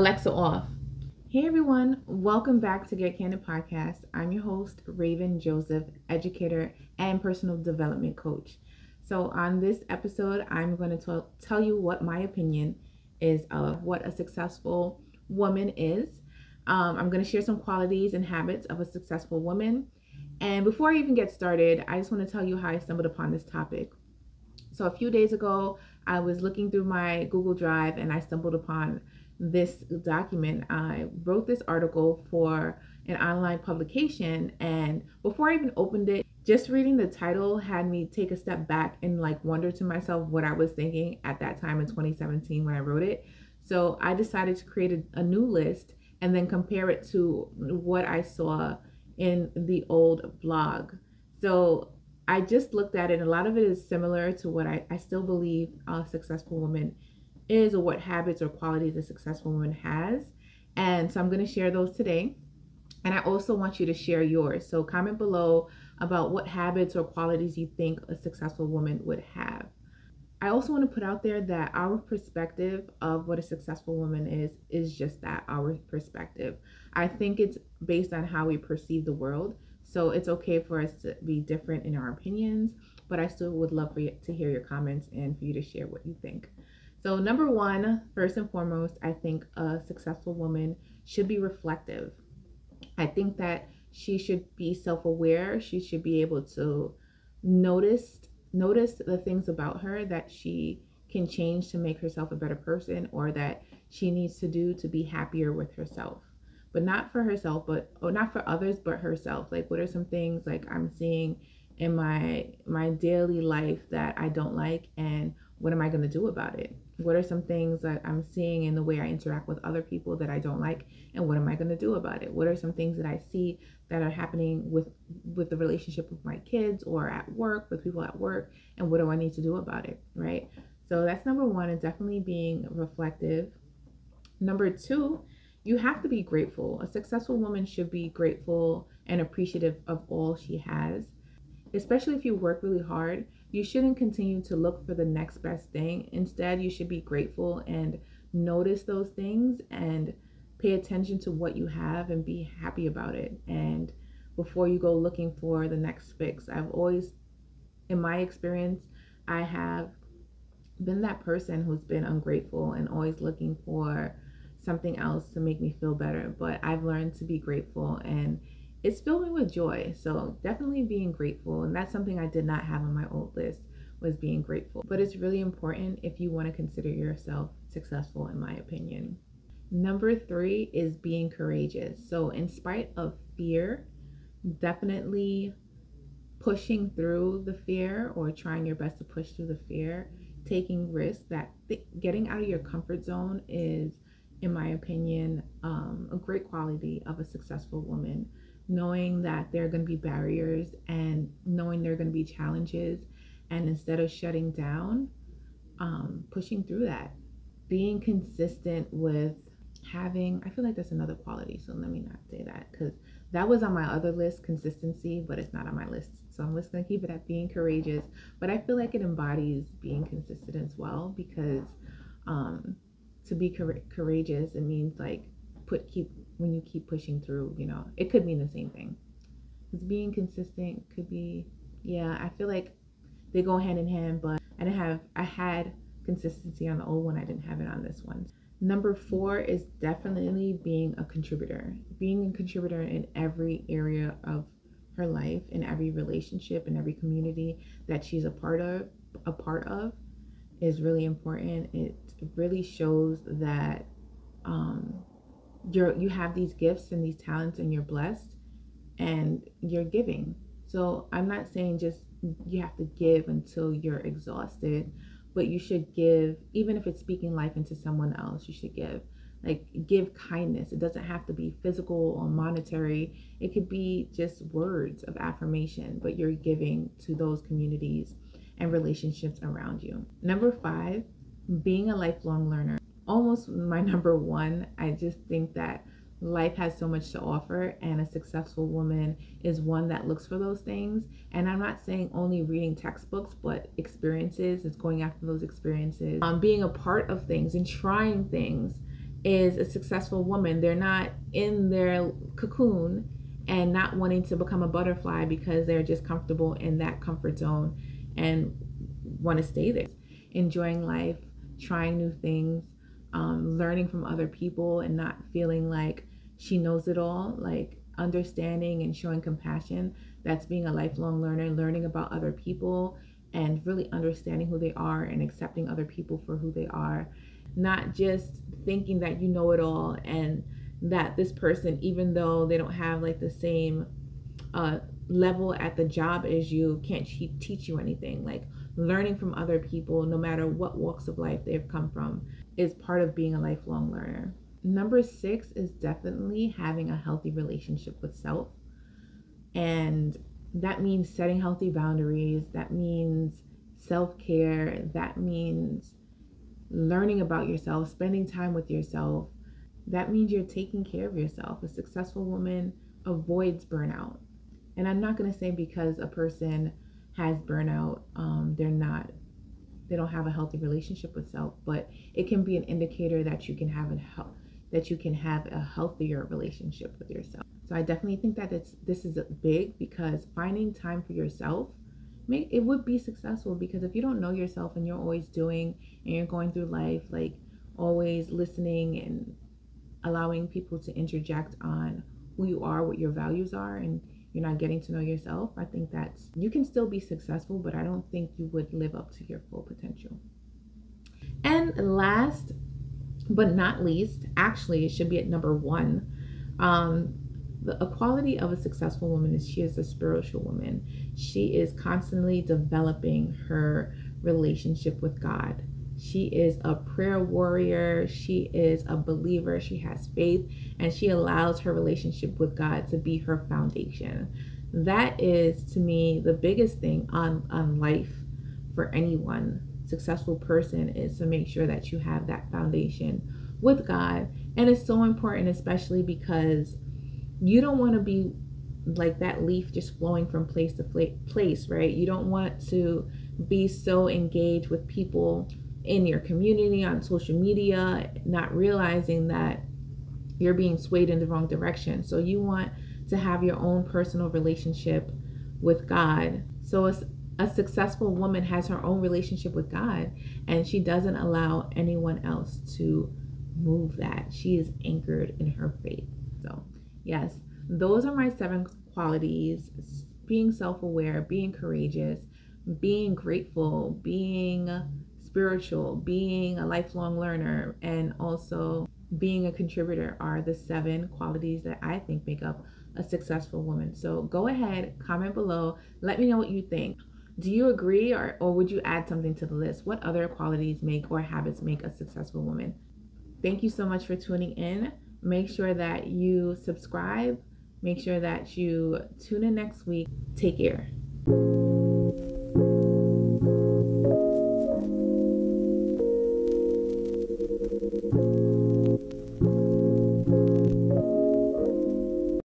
Alexa off. Hey everyone, welcome back to Get Candid podcast. I'm your host, Raven Joseph, educator and personal development coach. So on this episode, I'm going to tell you what my opinion is of what a successful woman is. I'm going to share some qualities and habits of a successful woman. And before I even get started, I just want to tell you how I stumbled upon this topic. So a few days ago, I was looking through my Google Drive and I stumbled upon this document. I wrote this article for an online publication, and before I even opened it, just reading the title had me take a step back and wonder to myself what I was thinking at that time in 2017 when I wrote it. So I decided to create a new list and then compare it to what I saw in the old blog. So I just looked at it, and a lot of it is similar to what I still believe a successful woman is, or what habits or qualities a successful woman has. And so I'm going to share those today. And I also want you to share yours. So comment below about what habits or qualities you think a successful woman would have. I also want to put out there that our perspective of what a successful woman is just that, our perspective. I think it's based on how we perceive the world. So it's okay for us to be different in our opinions, but I still would love for you to hear your comments and for you to share what you think. So number one, first and foremost, I think a successful woman should be reflective. I think that she should be self-aware. She should be able to notice the things about her that she can change to make herself a better person, or that she needs to do to be happier with herself. But not for herself, or not for others, but herself. Like, what are some things I'm seeing in my daily life that I don't like, and what am I going to do about it? What are some things that I'm seeing in the way I interact with other people that I don't like, and what am I going to do about it? What are some things that I see that are happening with the relationship with my kids or at work, with people at work, and what do I need to do about it, right? So that's number one, and definitely being reflective. Number two, you have to be grateful. A successful woman should be grateful and appreciative of all she has. Especially if you work really hard, you shouldn't continue to look for the next best thing. Instead, you should be grateful and notice those things and pay attention to what you have and be happy about it. And before you go looking for the next fix, I've always, in my experience, I have been that person who's been ungrateful and always looking for something else to make me feel better. But I've learned to be grateful, and it's filled me with joy. So definitely being grateful. And that's something I did not have on my old list, was being grateful. But it's really important if you want to consider yourself successful, in my opinion. Number three is being courageous. So in spite of fear, definitely pushing through the fear, or trying your best to push through the fear, taking risks, getting out of your comfort zone is, in my opinion, a great quality of a successful woman. Knowing that there are going to be barriers, and knowing there are going to be challenges, and instead of shutting down, pushing through that. Being consistent with having, I feel like that's another quality, so let me not say that, because that was on my other list, consistency, but it's not on my list. So I'm just going to keep it at being courageous. But I feel like it embodies being consistent as well, because to be courageous, it means when you keep pushing through, it could mean the same thing. Because being consistent could be, I feel like they go hand in hand, but I had consistency on the old one. I didn't have it on this one. Number four is definitely being a contributor. Being a contributor in every area of her life, in every relationship, in every community that she's a part of is really important. It really shows that you have these gifts and these talents, and you're blessed and you're giving. So I'm not saying just you have to give until you're exhausted, but you should give. Even if it's speaking life into someone else, you should give. Give kindness. It doesn't have to be physical or monetary. It could be just words of affirmation, but you're giving to those communities and relationships around you. Number five, being a lifelong learner. Almost my number one. I just think that life has so much to offer, and a successful woman is one that looks for those things. And I'm not saying only reading textbooks, but experiences. It's going after those experiences, being a part of things and trying things, is a successful woman. They're not in their cocoon and not wanting to become a butterfly because they're just comfortable in that comfort zone and want to stay there. Enjoying life, trying new things, learning from other people and not feeling like she knows it all, like understanding and showing compassion. That's being a lifelong learner, learning about other people and really understanding who they are and accepting other people for who they are. Not just thinking that you know it all and that this person, even though they don't have like the same level at the job as you, can't teach you anything. Like learning from other people, no matter what walks of life they've come from, is part of being a lifelong learner. Number 6 is definitely having a healthy relationship with self. And that means setting healthy boundaries. That means self-care. That means learning about yourself, spending time with yourself. That means you're taking care of yourself. A successful woman avoids burnout. And I'm not going to say because a person has burnout, they don't have a healthy relationship with self, but it can be an indicator that you can have a healthier relationship with yourself. So I definitely think that this is big, because finding time for yourself, it would be successful. Because if you don't know yourself and you're always doing and you're going through life like always listening and allowing people to interject on who you are, what your values are, and you're not getting to know yourself, I think you can still be successful, but I don't think you would live up to your full potential. And last but not least, actually it should be at number 1, the quality of a successful woman is she is a spiritual woman. She is constantly developing her relationship with God. She is a prayer warrior. She is a believer. She has faith, and she allows her relationship with God to be her foundation. That is, to me, the biggest thing on life for anyone successful person, is to make sure that you have that foundation with God. And it's so important, especially because you don't want to be like that leaf just flowing from place to place, right? You don't want to be so engaged with people in your community on social media, not realizing that you're being swayed in the wrong direction. So you want to have your own personal relationship with God. So a successful woman has her own relationship with God, and she doesn't allow anyone else to move that. She is anchored in her faith. So yes, those are my 7 qualities: being self-aware, being courageous, being grateful, being spiritual, being a lifelong learner, and also being a contributor are the 7 qualities that I think make up a successful woman. So go ahead, comment below, let me know what you think. Do you agree, or would you add something to the list? What other qualities or habits make a successful woman? Thank you so much for tuning in. Make sure that you subscribe. Make sure that you tune in next week. Take care.